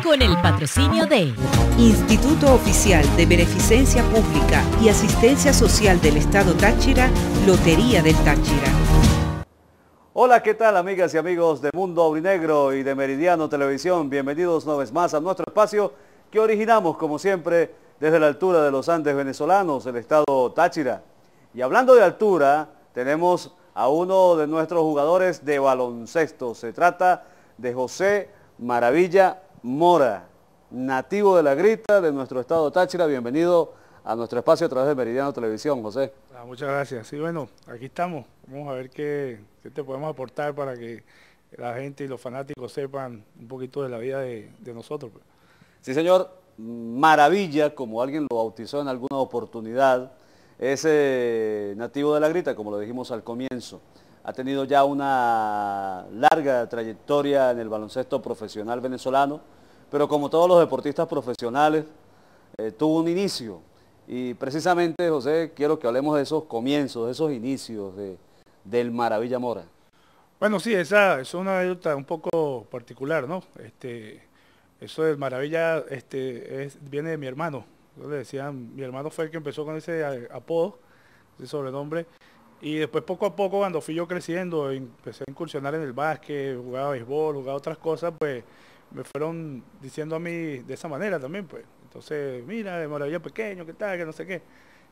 Con el patrocinio de Instituto Oficial de Beneficencia Pública y Asistencia Social del Estado Táchira, Lotería del Táchira. Hola, ¿qué tal amigas y amigos de Mundo Aurinegro y de Meridiano Televisión? Bienvenidos una vez más a nuestro espacio que originamos como siempre desde la altura de los Andes venezolanos, el Estado Táchira. Y hablando de altura, tenemos a uno de nuestros jugadores de baloncesto. Se trata de José Maravilla Mora, nativo de La Grita, de nuestro estado Táchira. Bienvenido a nuestro espacio a través de Meridiano Televisión, José. Muchas gracias. Sí, bueno, aquí estamos. Vamos a ver qué te podemos aportar para que la gente y los fanáticos sepan un poquito de la vida de nosotros. Sí, señor. Maravilla, como alguien lo bautizó en alguna oportunidad, es nativo de La Grita, como lo dijimos al comienzo. Ha tenido ya una larga trayectoria en el baloncesto profesional venezolano, pero como todos los deportistas profesionales, tuvo un inicio. Y precisamente, José, quiero que hablemos de esos comienzos, de esos inicios del Maravilla Mora. Bueno, sí, esa es una anécdota un poco particular, ¿no? Eso del Maravilla viene de mi hermano. Le decían, mi hermano fue el que empezó con ese apodo, ese sobrenombre. Y después poco a poco, cuando fui yo creciendo, empecé a incursionar en el básquet, jugaba béisbol, jugaba otras cosas, pues me fueron diciendo a mí de esa manera también, pues. Entonces, mira, de Maravilla pequeño, qué tal, que no sé qué.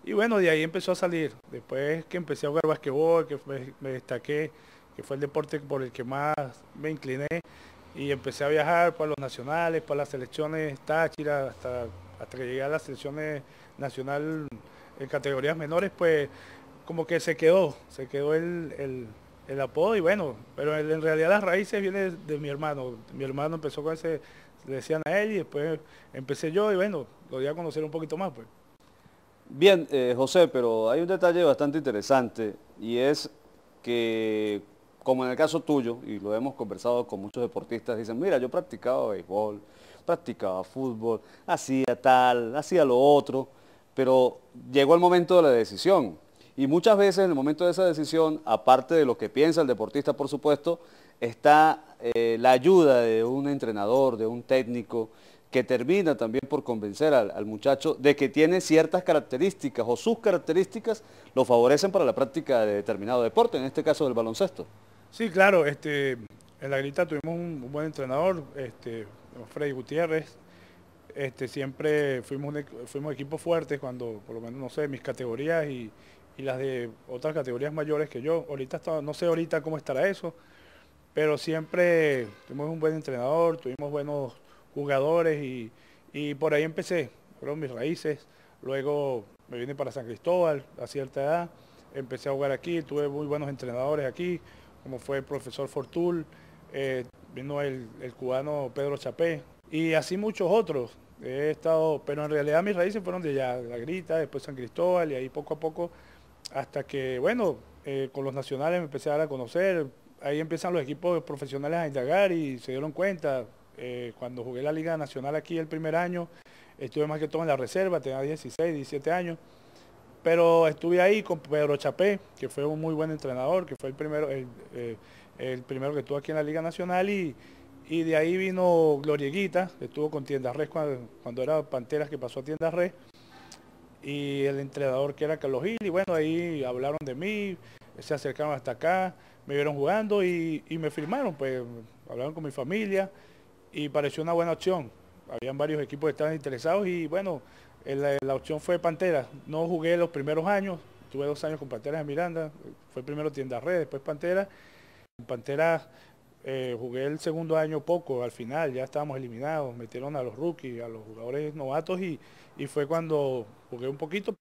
Y bueno, de ahí empezó a salir. Después que empecé a jugar básquetbol, que me destaqué, que fue el deporte por el que más me incliné, y empecé a viajar para los nacionales, para las selecciones Táchira, hasta que llegué a las selecciones nacional en categorías menores, pues como que se quedó el apodo. Y bueno, pero en realidad las raíces vienen de mi hermano. Mi hermano empezó con ese, le decían a él, y después empecé yo, y bueno, lo di a conocer un poquito más, pues. Bien, José, pero hay un detalle bastante interesante, y es que, como en el caso tuyo, y lo hemos conversado con muchos deportistas, dicen, mira, yo practicaba béisbol, practicaba fútbol, hacía tal, hacía lo otro, pero llegó el momento de la decisión. Y muchas veces en el momento de esa decisión, aparte de lo que piensa el deportista, por supuesto, está la ayuda de un entrenador, de un técnico, que termina también por convencer al muchacho de que tiene ciertas características o sus características lo favorecen para la práctica de determinado deporte, en este caso del baloncesto. Sí, claro, en La Grita tuvimos un buen entrenador, Freddy Gutiérrez. Siempre fuimos equipos fuertes cuando, por lo menos, no sé, mis categorías y las de otras categorías mayores que yo. No sé ahorita cómo estará eso, pero siempre tuvimos un buen entrenador, tuvimos buenos jugadores, y por ahí empecé, fueron mis raíces. Luego me vine para San Cristóbal a cierta edad, empecé a jugar aquí, tuve muy buenos entrenadores aquí, como fue el profesor Fortul, vino el cubano Pedro Chapé, y así muchos otros. He estado, pero en realidad mis raíces fueron de allá, de La Grita, después San Cristóbal, y ahí poco a poco, hasta que, bueno, con los nacionales me empecé a dar a conocer. Ahí empiezan los equipos profesionales a indagar y se dieron cuenta. Cuando jugué la Liga Nacional aquí el primer año, estuve más que todo en la reserva, tenía 16, 17 años, pero estuve ahí con Pedro Chapé, que fue un muy buen entrenador, que fue el primero que estuvo aquí en la Liga Nacional, y de ahí vino Glorieguita, que estuvo con Tiendas Res cuando era Panteras, que pasó a Tiendas Res, y el entrenador que era Carlos Gil, y bueno, ahí hablaron de mí, se acercaron hasta acá, me vieron jugando y me firmaron, pues hablaron con mi familia y pareció una buena opción. Habían varios equipos que estaban interesados, y bueno, la opción fue Panteras. No jugué los primeros años, tuve 2 años con Panteras de Miranda, fue primero Tiendas Red, después Panteras. En Panteras jugué el segundo año poco, al final ya estábamos eliminados, metieron a los rookies, a los jugadores novatos, y fue cuando jugué un poquito.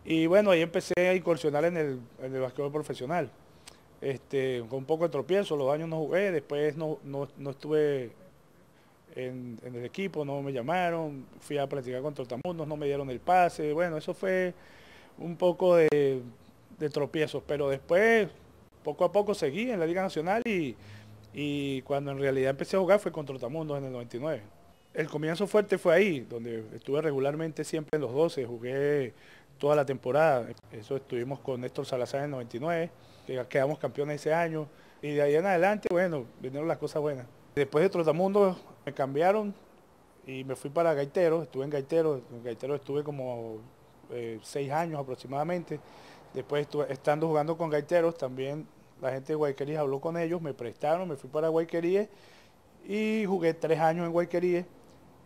Y bueno, ahí empecé a incursionar en el basquetbol profesional. Con un poco de tropiezo, los años no jugué, después no estuve en el equipo, no me llamaron, fui a practicar con Trotamundos, no me dieron el pase. Bueno, eso fue un poco de tropiezos, pero después, poco a poco seguí en la Liga Nacional, y cuando en realidad empecé a jugar fue con Trotamundos en el 99. El comienzo fuerte fue ahí, donde estuve regularmente siempre en los 12, jugué toda la temporada. Eso estuvimos con Néstor Salazar en el 99, que quedamos campeones ese año. Y de ahí en adelante, bueno, vinieron las cosas buenas. Después de Trotamundos me cambiaron y me fui para Gaitero, estuve en Gaitero estuve como 6 años aproximadamente. Después estando jugando con Gaiteros, también la gente de Guayqueríes habló con ellos, me prestaron, me fui para Guayqueríes y jugué 3 años en Guayqueríes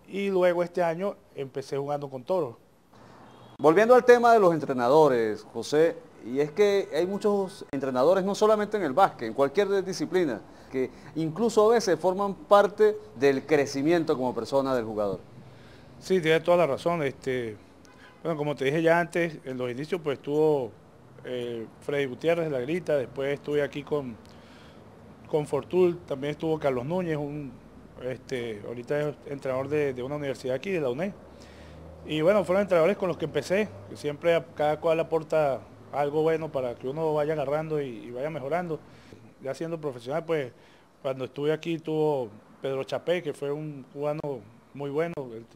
y luego este año empecé jugando con Toros. Volviendo al tema de los entrenadores, José, y es que hay muchos entrenadores, no solamente en el básquet, en cualquier disciplina, que incluso a veces forman parte del crecimiento como persona del jugador. Sí, tienes toda la razón. Bueno, como te dije ya antes, en los inicios pues estuvo Freddy Gutiérrez de La Grita, después estuve aquí con Fortul, también estuvo Carlos Núñez, ahorita es entrenador de una universidad aquí, de la UNED. Y bueno, fueron entrenadores con los que empecé, que siempre cada cual aporta algo bueno para que uno vaya agarrando y vaya mejorando. Ya siendo profesional, pues cuando estuve aquí tuvo Pedro Chapé, que fue un cubano muy bueno, él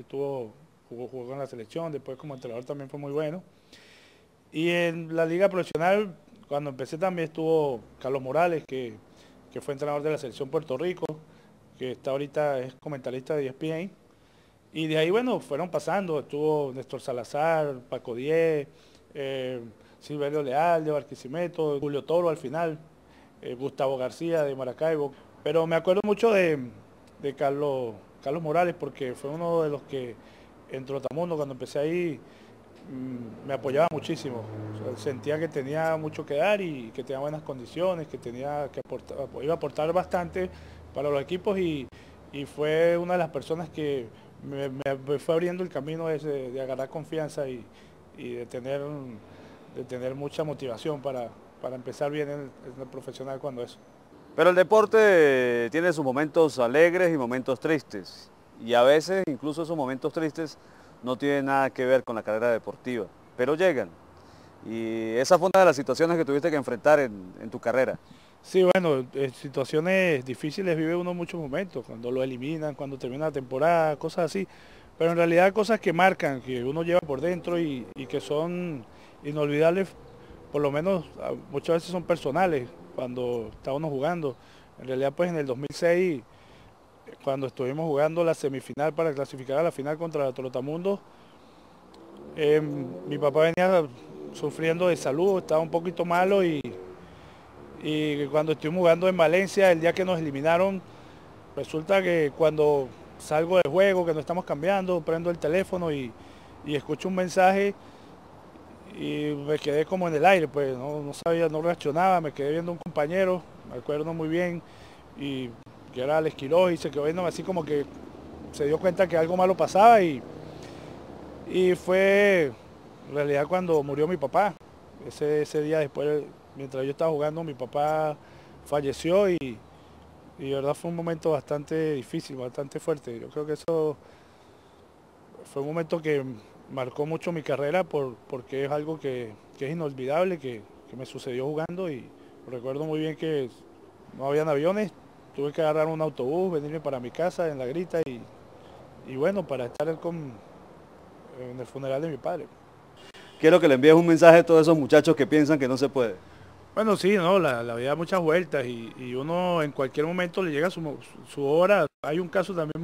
jugó en la selección, después como entrenador también fue muy bueno. Y en la liga profesional, cuando empecé también estuvo Carlos Morales, que fue entrenador de la selección Puerto Rico, que está ahorita, es comentarista de ESPN. Y de ahí, bueno, fueron pasando, estuvo Néstor Salazar, Paco Diez, Silverio Leal de Barquisimeto, Julio Toro al final, Gustavo García de Maracaibo. Pero me acuerdo mucho de Carlos Morales, porque fue uno de los que en Trotamundos, cuando empecé ahí, me apoyaba muchísimo. O sea, sentía que tenía mucho que dar y que tenía buenas condiciones, que iba a aportar bastante para los equipos y fue una de las personas que me fue abriendo el camino de agarrar confianza y de tener mucha motivación para empezar bien en el profesional cuando eso. Pero el deporte tiene sus momentos alegres y momentos tristes. Y a veces incluso esos momentos tristes no tienen nada que ver con la carrera deportiva, pero llegan. Y esa fue una de las situaciones que tuviste que enfrentar en tu carrera. Sí, bueno, en situaciones difíciles vive uno muchos momentos, cuando lo eliminan, cuando termina la temporada, cosas así. Pero en realidad cosas que marcan, que uno lleva por dentro y que son inolvidables, por lo menos muchas veces son personales, cuando está uno jugando. En realidad pues en el 2006, cuando estuvimos jugando la semifinal para clasificar a la final contra Trotamundos, mi papá venía sufriendo de salud, estaba un poquito malo y cuando estuvimos jugando en Valencia, el día que nos eliminaron, resulta que cuando salgo del juego, que nos estamos cambiando, prendo el teléfono y escucho un mensaje y me quedé como en el aire, pues no sabía, no reaccionaba, me quedé viendo a un compañero, me acuerdo muy bien, y que era Alex Quiroz, y se quedó viendo así como que se dio cuenta que algo malo pasaba y fue en realidad cuando murió mi papá. Ese día después, mientras yo estaba jugando, mi papá falleció y de verdad fue un momento bastante difícil, bastante fuerte. Yo creo que eso fue un momento que marcó mucho mi carrera porque es algo que es inolvidable, que me sucedió jugando y recuerdo muy bien que no habían aviones, tuve que agarrar un autobús, venirme para mi casa en La Grita y bueno, para estar en el funeral de mi padre. Quiero que le envíes un mensaje a todos esos muchachos que piensan que no se puede. Bueno, sí, no, la vida da muchas vueltas y uno en cualquier momento le llega su hora. Hay un caso también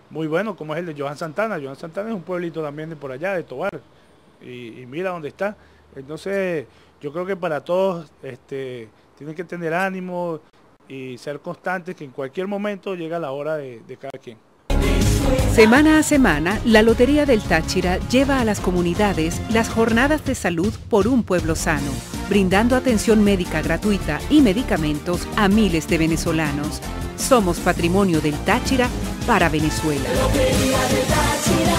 muy bueno como es el de Johan Santana. Johan Santana es un pueblito también de por allá, de Tobar, y mira dónde está. Entonces yo creo que para todos tienen que tener ánimo y ser constantes, que en cualquier momento llega la hora de cada quien. Semana a semana, la Lotería del Táchira lleva a las comunidades las jornadas de salud por un pueblo sano, brindando atención médica gratuita y medicamentos a miles de venezolanos. Somos patrimonio del Táchira para Venezuela. Lotería del Táchira.